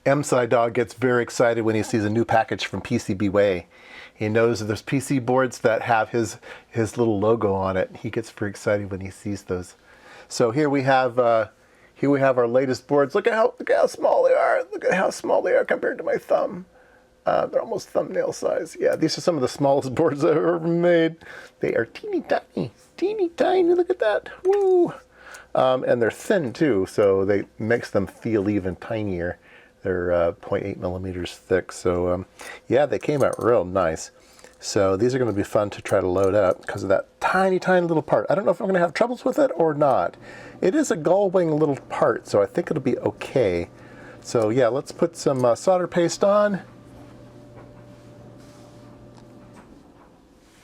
MSI dog gets very excited when he sees a new package from PCBWay. He knows that there's PC boards that have his little logo on it. He gets very excited when he sees those. So here we have our latest boards. Look at how small they are. Look at how small they are compared to my thumb. They're almost thumbnail size. Yeah, these are some of the smallest boards I've ever made. They are teeny tiny, teeny tiny. Look at that. Woo! And they're thin too, so they makes them feel even tinier. They're 0.8 millimeters thick. So yeah, they came out real nice. So these are going to be fun to try to load up because of that tiny, tiny little part. I don't know if I'm going to have troubles with it or not. It is a gull wing little part, so I think it'll be okay. So yeah, let's put some solder paste on.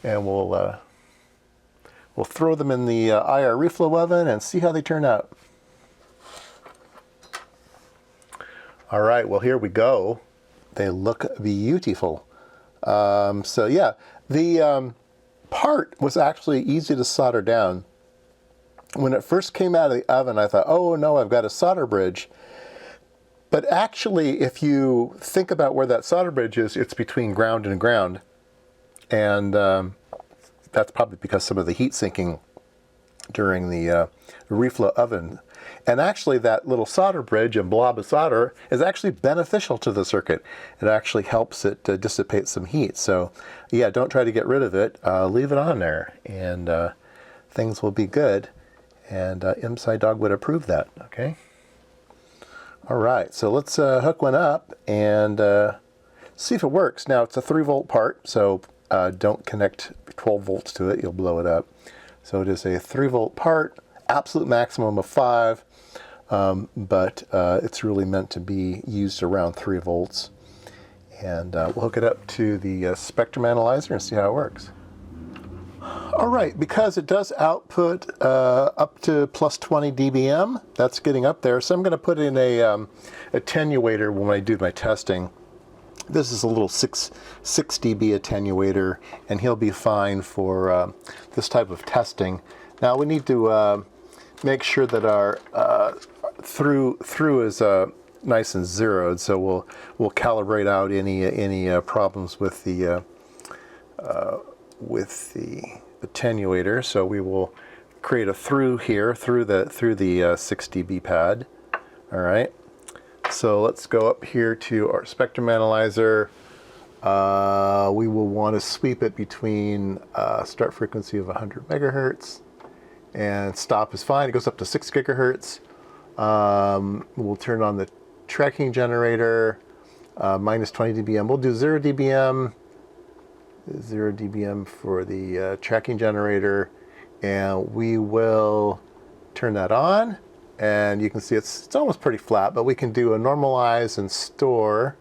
And we'll throw them in the IR reflow oven and see how they turn out. All right, well, here we go. They look beautiful. So yeah, the part was actually easy to solder down. When it first came out of the oven, I thought, oh no, I've got a solder bridge. But actually, if you think about where that solder bridge is, it's between ground and ground. And that's probably because some of the heat sinking during the reflow oven. And actually that little solder bridge and blob of solder is actually beneficial to the circuit. It actually helps it dissipate some heat. So yeah, don't try to get rid of it. Leave it on there and things will be good. And MSI dog would approve that, okay? All right, so let's hook one up and see if it works. Now it's a 3-volt part, so don't connect 12 volts to it, you'll blow it up. So it is a 3-volt part, absolute maximum of 5, but it's really meant to be used around 3 volts. And we'll hook it up to the spectrum analyzer and see how it works. All right, because it does output up to plus 20 dBm, that's getting up there. So I'm going to put in a attenuator when I do my testing. This is a little 6 dB attenuator, and he'll be fine for this type of testing. Now we need to make sure that our through is nice and zeroed, so we'll calibrate out any problems with the attenuator. So we will create a through here through the 6 dB pad. All right. So let's go up here to our spectrum analyzer. We will want to sweep it between start frequency of 100 megahertz and stop is fine. It goes up to 6 gigahertz. We'll turn on the tracking generator, minus 20 dBm. We'll do 0 dBm, 0 dBm for the tracking generator, and we will turn that on. And you can see it's almost pretty flat, but we can do a normalize and store.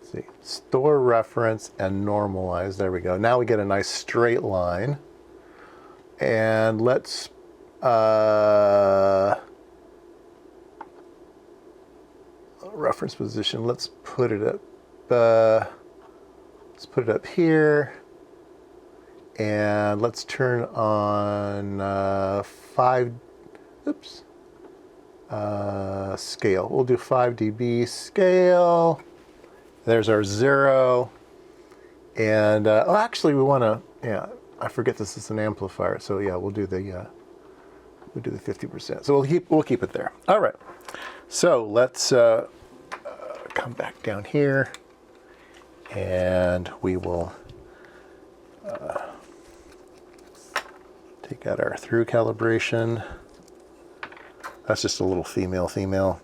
See, store reference and normalize. There we go. Now we get a nice straight line. And let's reference position. Let's put it up. Let's put it up here. And let's turn on scale. We'll do 5 dB scale. There's our 0. And oh, actually, we want to. Yeah, I forget this is an amplifier. So yeah, we'll do the 50%. So we'll keep it there. All right. So let's come back down here, and we will. Take out our through calibration. That's just a little female.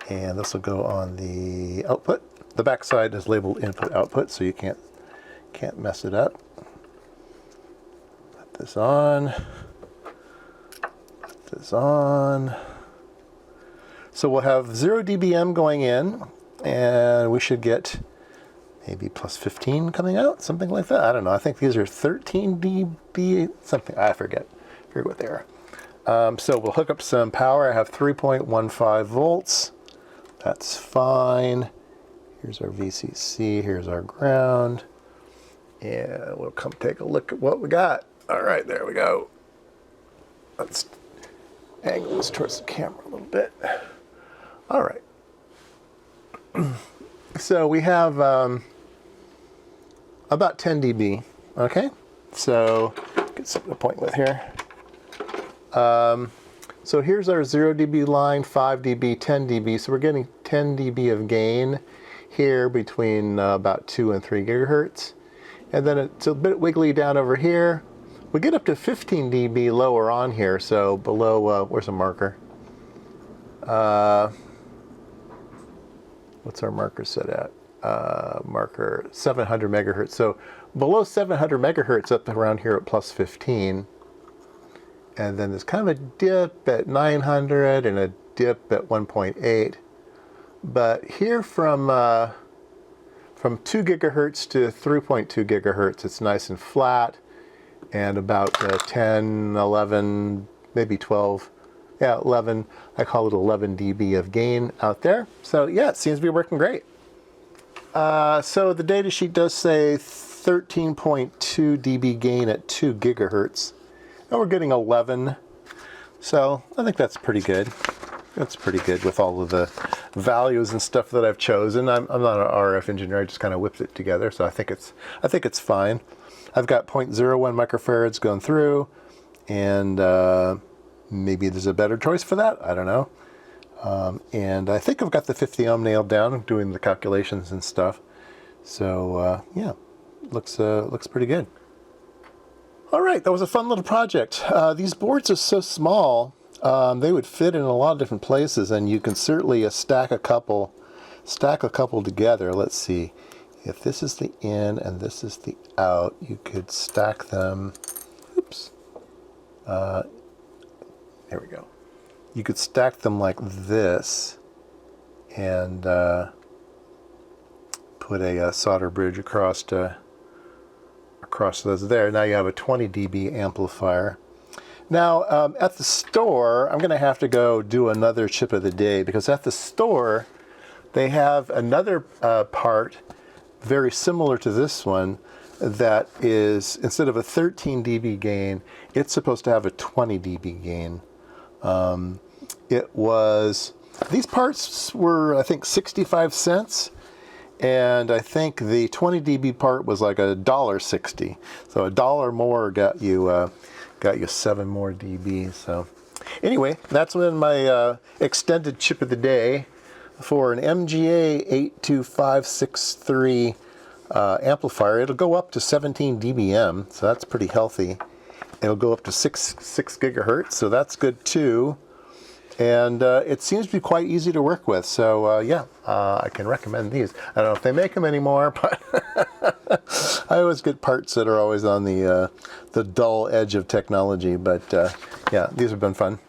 And this will go on the output. The back side is labeled input output, so you can't mess it up. Put this on. Put this on. So we'll have 0 dBm going in, and we should get maybe plus 15 coming out, something like that. I don't know. I think these are 13 dB, something. I forget what they are. So we'll hook up some power. I have 3.15 volts. That's fine. Here's our VCC. Here's our ground. And we'll come take a look at what we got. All right, there we go. Let's angle this towards the camera a little bit. All right. So we have about 10 dB. Okay. So get something to point with here. So here's our 0 dB line, 5 dB, 10 dB. So we're getting 10 dB of gain here between about 2 and 3 gigahertz. And then it's a bit wiggly down over here. We get up to 15 dB lower on here. So below, where's a marker? What's our marker set at? Marker 700 megahertz. So below 700 megahertz up around here at plus 15. And then there's kind of a dip at 900 and a dip at 1.8. But here from 2 gigahertz to 3.2 gigahertz, it's nice and flat, and about 10, 11, maybe 12, yeah, 11, I call it 11 dB of gain out there. So yeah, it seems to be working great. So the data sheet does say 13.2 dB gain at 2 gigahertz. And we're getting 11. So I think that's pretty good. That's pretty good with all of the values and stuff that I've chosen. I'm not an RF engineer, I just kind of whipped it together, so I think it's fine. I've got 0.01 microfarads going through, and maybe there's a better choice for that, I don't know. And I think I've got the 50 ohm nailed down, doing the calculations and stuff. So yeah, looks pretty good. All right, that was a fun little project. These boards are so small, they would fit in a lot of different places, and you can certainly stack a couple together. Let's see, if this is the in and this is the out, you could stack them. Oops. There we go. You could stack them like this, and put a solder bridge across those there. Now you have a 20 dB amplifier. Now at the store, I'm going to have to go do another chip of the day, because at the store they have another part very similar to this one that is, instead of a 13 dB gain, it's supposed to have a 20 dB gain. These parts were, I think, 65 cents. And I think the 20 dB part was like $1.60. So $1 more got you 7 more dB. So anyway, that's been my extended chip of the day for an MGA-82563 amplifier. It'll go up to 17 dBm, so that's pretty healthy. It'll go up to 6 gigahertz, so that's good too. And it seems to be quite easy to work with, so yeah, I can recommend these. I don't know if they make them anymore, but I always get parts that are always on the dull edge of technology. But yeah, these have been fun.